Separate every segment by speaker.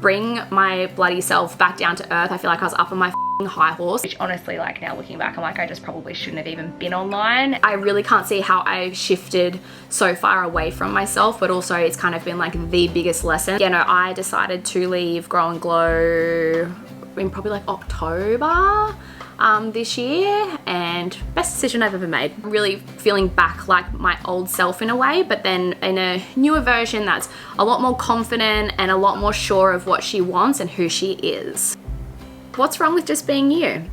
Speaker 1: bring my bloody self back down to earth. I feel like I was up on my high horse, which honestly, like, now looking back, I'm like, I just probably shouldn't have even been online. I really can't see how I've shifted so far away from myself, but also it's kind of been like the biggest lesson. You know, I decided to leave Grow and Glow in probably like October this year, and best decision I've ever made. I'm really feeling back like my old self in a way, but then in a newer version that's a lot more confident and a lot more sure of what she wants and who she is. What's wrong with just being you?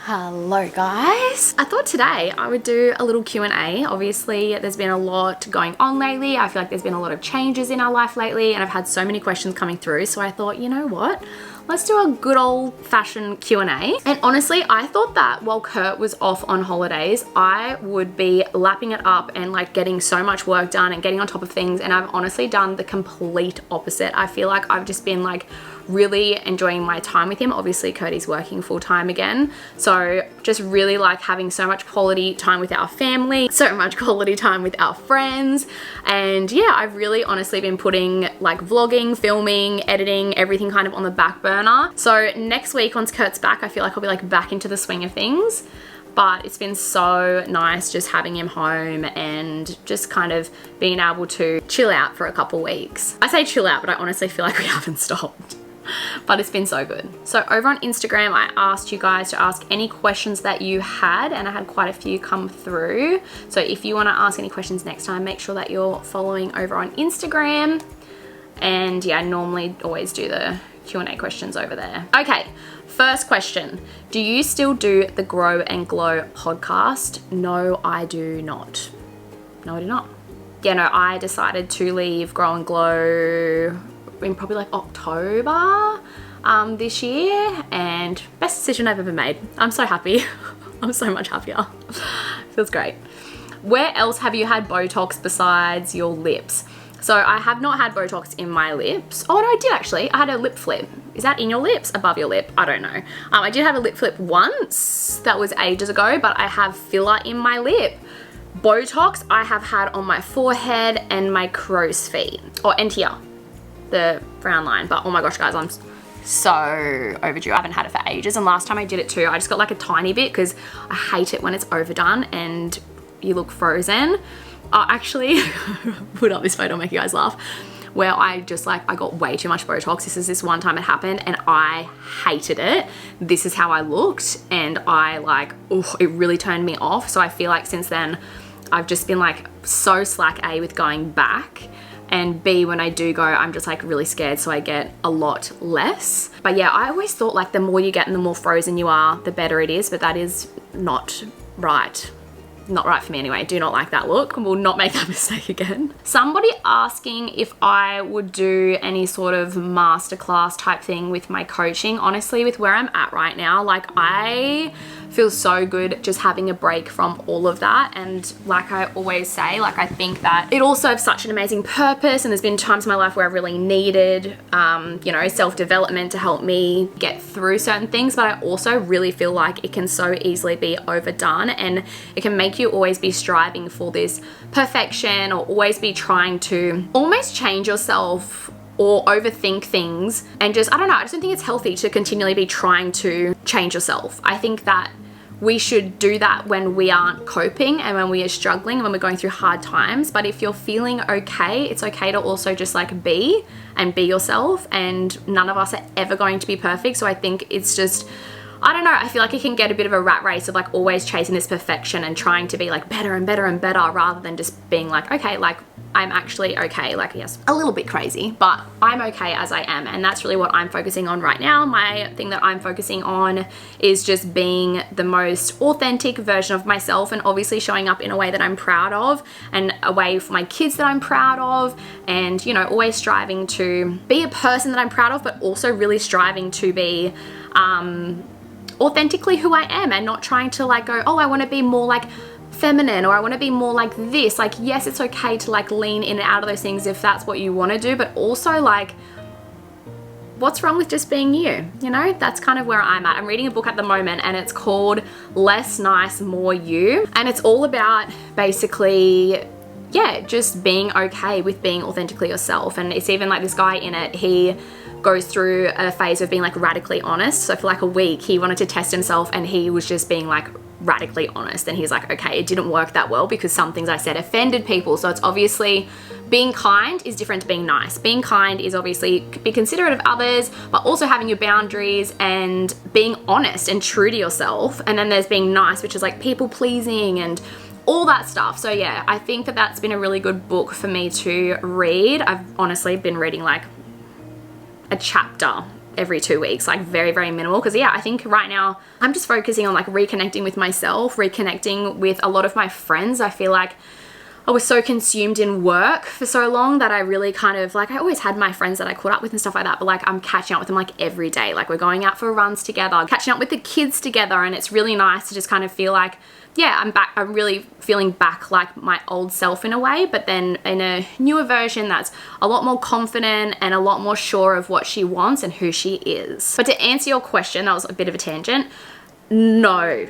Speaker 1: Hello guys. I thought today I would do a little Q&A. Obviously there's been a lot going on lately. I feel like there's been a lot of changes in our life lately, and I've had so many questions coming through, so I thought, you know what, let's do a good old-fashioned Q&A. And honestly, I thought that while Kurt was off on holidays, I would be lapping it up and like getting so much work done and getting on top of things, and I've honestly done the complete opposite. I feel like I've just been like really enjoying my time with him. Obviously Cody's working full-time again, so just really like having so much quality time with our family, so much quality time with our friends. And yeah, I've really honestly been putting like vlogging, filming, editing, everything kind of on the back burner. So next week once Kurt's back, I feel like I'll be like back into the swing of things. But it's been so nice just having him home and just kind of being able to chill out for a couple weeks. I say chill out, but I honestly feel like we haven't stopped. But it's been so good. So over on Instagram, I asked you guys to ask any questions that you had, and I had quite a few come through. So if you want to ask any questions next time, make sure that you're following over on Instagram. And yeah, I normally always do the Q&A questions over there. Okay, first question. Do you still do the Grow and Glow podcast? No, I do not. No, I do not. Yeah, no, I decided to leave Grow and Glow in probably like October this year, and best decision I've ever made. I'm so happy. I'm so much happier. Feels great. Where else have you had Botox besides your lips? So I have not had Botox in my lips. Oh no, I did actually. I had a lip flip. Is that in your lips? Above your lip? I don't know. I did have a lip flip once. That was ages ago, but I have filler in my lip. Botox I have had on my forehead and my crow's feet. And here, the frown line. But oh my gosh guys, I'm so overdue. I haven't had it for ages, and last time I did it too, I just got like a tiny bit because I hate it when it's overdone and you look frozen. Actually, put up this photo, make you guys laugh, where I just like, I got way too much Botox. This one time it happened and I hated it. This is how I looked, and I like, oh, it really turned me off. So I feel like since then I've just been like so slack A with going back, and B, when I do go, I'm just like really scared, so I get a lot less. But yeah, I always thought like the more you get and the more frozen you are, the better it is, but that is not right. Not right for me anyway. Do not like that look. Will not make that mistake again. Somebody asking if I would do any sort of masterclass type thing with my coaching. Honestly, with where I'm at right now, like I feel so good just having a break from all of that. And like I always say, like I think that it all serves such an amazing purpose, and there's been times in my life where I've really needed you know, self-development to help me get through certain things, but I also really feel like it can so easily be overdone, and it can make you always be striving for this perfection, or always be trying to almost change yourself or overthink things, and just, I don't know, I just don't think it's healthy to continually be trying to change yourself. I think that we should do that when we aren't coping and when we are struggling and when we're going through hard times. But if you're feeling okay, it's okay to also just like be yourself, and none of us are ever going to be perfect. So I think it's just, I don't know, I feel like it can get a bit of a rat race of like always chasing this perfection and trying to be like better and better and better, rather than just being like, okay, like I'm actually okay. Like, yes, a little bit crazy, but I'm okay as I am. And that's really what I'm focusing on right now. My thing that I'm focusing on is just being the most authentic version of myself, and obviously showing up in a way that I'm proud of, and a way for my kids that I'm proud of, and, you know, always striving to be a person that I'm proud of, but also really striving to be authentically who I am, and not trying to like go, oh, I want to be more like feminine, or I want to be more like this. Like, yes, it's okay to like lean in and out of those things if that's what you want to do, but also like, what's wrong with just being you? You know, that's kind of where I'm at. I'm reading a book at the moment and it's called Less Nice, More You. And it's all about basically, yeah, just being okay with being authentically yourself. And it's even like this guy in it, he goes through a phase of being like radically honest. So for like a week, he wanted to test himself and he was just being like radically honest. And he's like, okay, it didn't work that well because some things I said offended people. So it's obviously, being kind is different to being nice. Being kind is obviously be considerate of others, but also having your boundaries and being honest and true to yourself. And then there's being nice, which is like people pleasing and all that stuff. So yeah, I think that that's been a really good book for me to read. I've honestly been reading like a chapter every 2 weeks, like very, very minimal. Because yeah, I think right now I'm just focusing on like reconnecting with myself, reconnecting with a lot of my friends. I feel like I was so consumed in work for so long that I really kind of like, I always had my friends that I caught up with and stuff like that, but like I'm catching up with them like every day. Like we're going out for runs together, catching up with the kids together, and it's really nice to just kind of feel like, yeah, I'm back. I'm really feeling back like my old self in a way, but then in a newer version that's a lot more confident and a lot more sure of what she wants and who she is. But to answer your question, that was a bit of a tangent. No,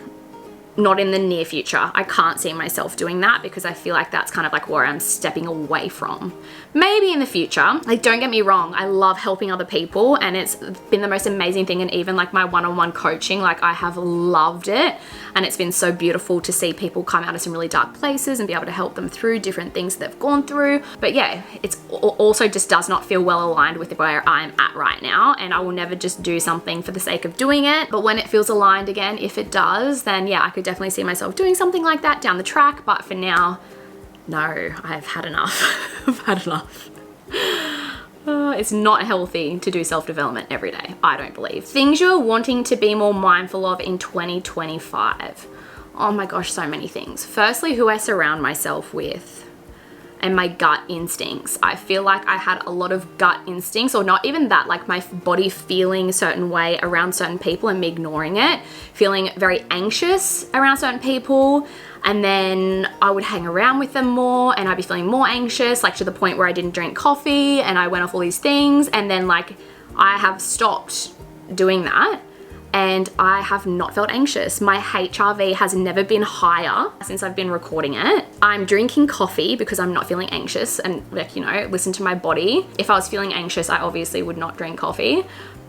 Speaker 1: not in the near future. I can't see myself doing that because I feel like that's kind of like where I'm stepping away from. Maybe in the future. Like, don't get me wrong, I love helping other people and it's been the most amazing thing. And even like my one-on-one coaching, like I have loved it. And it's been so beautiful to see people come out of some really dark places and be able to help them through different things they've gone through. But yeah, it's also just does not feel well aligned with where I'm at right now. And I will never just do something for the sake of doing it. But when it feels aligned again, if it does, then yeah, I could definitely see myself doing something like that down the track. But for now, no, I've had enough. I've had enough. It's not healthy to do self-development every day, I don't believe. Things you're wanting to be more mindful of in 2025. Oh my gosh, so many things. Firstly, who I surround myself with and my gut instincts. I feel like I had a lot of gut instincts, or not even that, like my body feeling a certain way around certain people and me ignoring it, feeling very anxious around certain people. And then I would hang around with them more and I'd be feeling more anxious, like to the point where I didn't drink coffee and I went off all these things. And then like I have stopped doing that and I have not felt anxious. My HRV has never been higher since I've been recording it. I'm drinking coffee because I'm not feeling anxious and like, you know, listen to my body. If I was feeling anxious, I obviously would not drink coffee.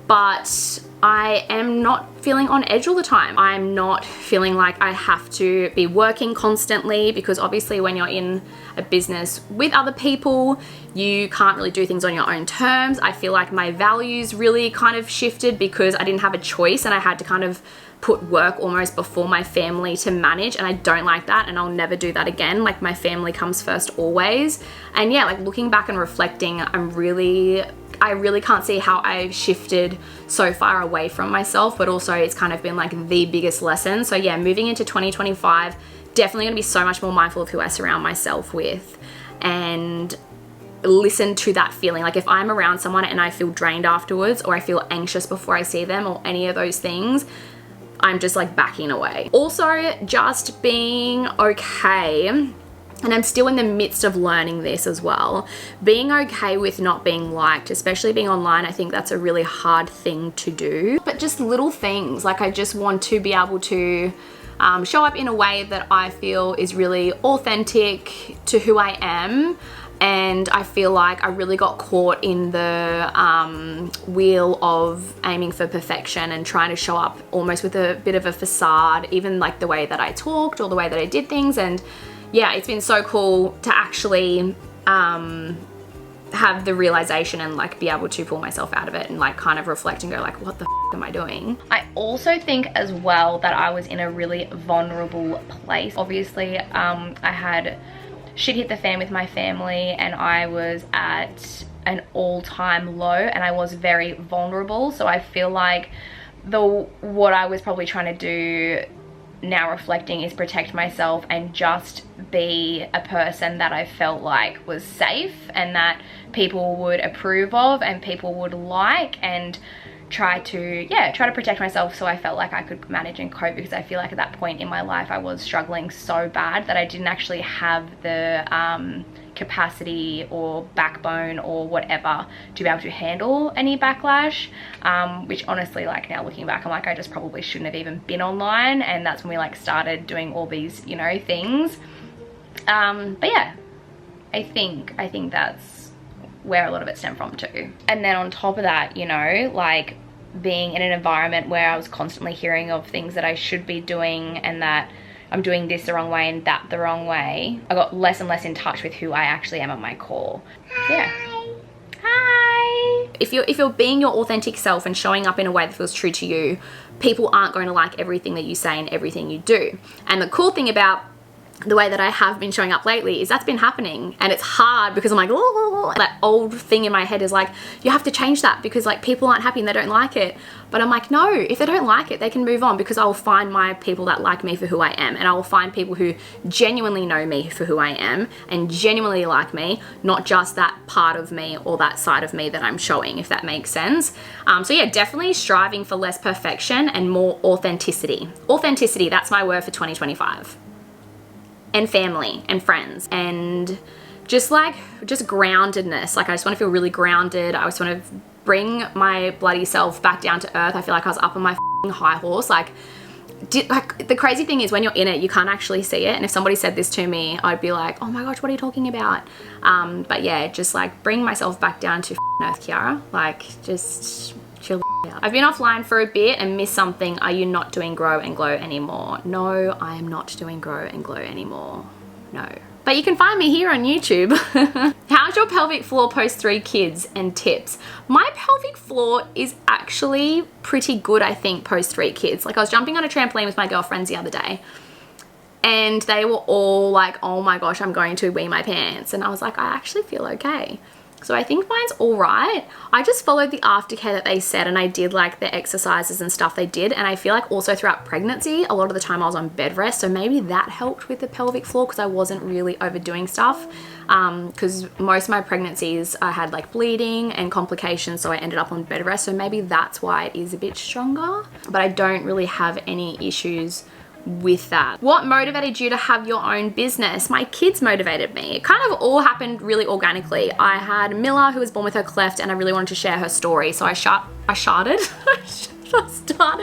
Speaker 1: But I am not feeling on edge all the time. I'm not feeling like I have to be working constantly, because obviously when you're in a business with other people, you can't really do things on your own terms. I feel like my values really kind of shifted because I didn't have a choice and I had to kind of put work almost before my family to manage, and I don't like that and I'll never do that again. Like my family comes first always. And yeah, like looking back and reflecting, I really can't see how I've shifted so far away from myself, but also it's kind of been like the biggest lesson. So yeah, moving into 2025, definitely gonna be so much more mindful of who I surround myself with and listen to that feeling. Like if I'm around someone and I feel drained afterwards, or I feel anxious before I see them, or any of those things, I'm just like backing away. Also, just being okay, and I'm still in the midst of learning this as well, being okay with not being liked, especially being online. I think that's a really hard thing to do. But just little things, like I just want to be able to show up in a way that I feel is really authentic to who I am. And I feel like I really got caught in the wheel of aiming for perfection and trying to show up almost with a bit of a facade, even like the way that I talked or the way that I did things. And yeah, it's been so cool to actually have the realization and like be able to pull myself out of it and like kind of reflect and go like, what the f am I doing? I also think as well that I was in a really vulnerable place. Obviously, I had shit hit the fan with my family and I was at an all-time low and I was very vulnerable. So I feel like what I was probably trying to do now reflecting is protect myself and just be a person that I felt like was safe and that people would approve of and people would like, and try to protect myself so I felt like I could manage and cope, because I feel like at that point in my life I was struggling so bad that I didn't actually have the capacity or backbone or whatever to be able to handle any backlash, which honestly, like now looking back, I'm like, I just probably shouldn't have even been online, and that's when we like started doing all these, you know, things. But yeah, I think that's where a lot of it stemmed from too. And then on top of that, you know, like being in an environment where I was constantly hearing of things that I should be doing and that I'm doing this the wrong way and that the wrong way, I got less and less in touch with who I actually am at my core. Yeah. Hi. If you're being your authentic self and showing up in a way that feels true to you, people aren't going to like everything that you say and everything you do. And the cool thing about the way that I have been showing up lately is that's been happening, and it's hard because I'm like, oh, that old thing in my head is like, you have to change that because like people aren't happy and they don't like it. But I'm like, no, if they don't like it, they can move on, because I will find my people that like me for who I am, and I will find people who genuinely know me for who I am and genuinely like me, not just that part of me or that side of me that I'm showing, if that makes sense. So yeah, definitely striving for less perfection and more authenticity. Authenticity, that's my word for 2025. And family and friends and just groundedness. Like I just want to feel really grounded. I just want to bring my bloody self back down to earth. I feel like I was up on my high horse. Like the crazy thing is when you're in it, you can't actually see it. And if somebody said this to me, I'd be like, oh my gosh, what are you talking about? But yeah, just like bring myself back down to earth, Keiara. Like just chill out. I've been offline for a bit and missed something. Are you not doing Grow and Glow anymore? No, I am not doing Grow and Glow anymore. No. But you can find me here on YouTube. How's your pelvic floor post 3 kids and tips? My pelvic floor is actually pretty good, I think, post 3 kids. Like I was jumping on a trampoline with my girlfriends the other day and they were all like, oh my gosh, I'm going to wee my pants. And I was like, I actually feel okay. So I think mine's all right. I just followed the aftercare that they said, and I did like the exercises and stuff they did. And I feel like also throughout pregnancy, a lot of the time I was on bed rest. So maybe that helped with the pelvic floor because I wasn't really overdoing stuff. Because most of my pregnancies I had like bleeding and complications, so I ended up on bed rest. So maybe that's why it is a bit stronger. But I don't really have any issues with that. What motivated you to have your own business? My kids motivated me. It kind of all happened really organically. I had Mila, who was born with her cleft, and I really wanted to share her story. So I started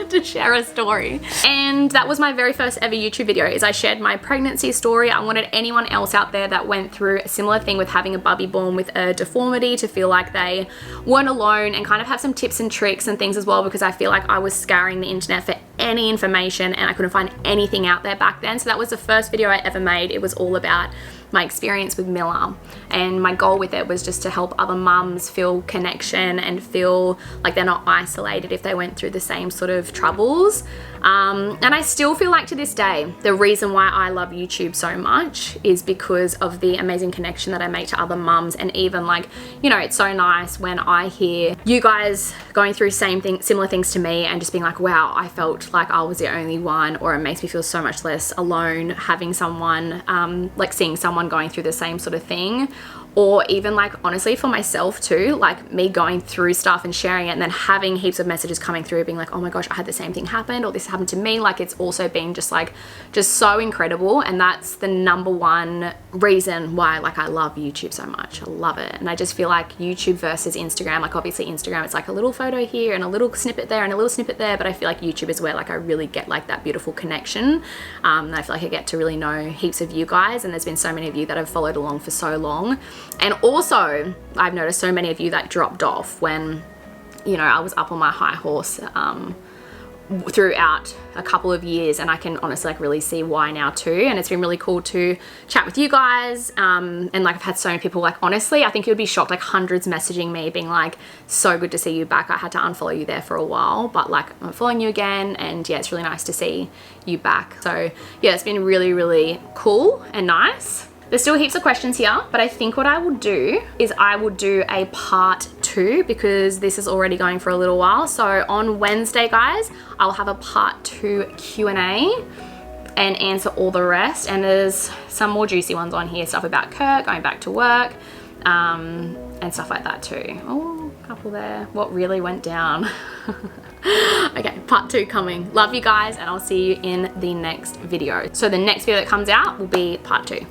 Speaker 1: to share a story, and that was my very first ever YouTube video. Is I shared my pregnancy story. I wanted anyone else out there that went through a similar thing with having a bubby born with a deformity to feel like they weren't alone, and kind of have some tips and tricks and things as well, because I feel like I was scouring the internet for any information and I couldn't find anything out there back then. So that was the first video I ever made. It was all about my experience with Mila, and my goal with it was just to help other mums feel connection and feel like they're not isolated if they went through the same sort of troubles. And I still feel like to this day, the reason why I love YouTube so much is because of the amazing connection that I make to other mums. And even like, you know, it's so nice when I hear you guys going through similar things to me and just being like, wow, I felt like I was the only one, or it makes me feel so much less alone having someone, like seeing someone going through the same sort of thing. Or even like honestly for myself too, like me going through stuff and sharing it and then having heaps of messages coming through being like, oh my gosh, I had the same thing happen, or this happened to me. Like it's also been just so incredible. And that's the #1 reason why like I love YouTube so much. I love it. And I just feel like YouTube versus Instagram, like obviously Instagram, it's like a little photo here and a little snippet there and a little snippet there, but I feel like YouTube is where like I really get like that beautiful connection. I feel like I get to really know heaps of you guys, and there's been so many of you that have followed along for so long. And also, I've noticed so many of you that dropped off when, you know, I was up on my high horse throughout a couple of years, and I can honestly like really see why now too. And it's been really cool to chat with you guys. And like I've had so many people, like honestly, I think you would be shocked, like hundreds messaging me being like, so good to see you back. I had to unfollow you there for a while, but like I'm following you again, and yeah, it's really nice to see you back. So yeah, it's been really, really cool and nice. There's still heaps of questions here, but I think what I will do is I will do a part 2 because this is already going for a little while. So on Wednesday, guys, I'll have a part 2 Q&A and answer all the rest. And there's some more juicy ones on here, stuff about Kurt, going back to work, and stuff like that too. Oh, couple there. What really went down? Okay, part 2 coming. Love you guys, and I'll see you in the next video. So the next video that comes out will be part 2.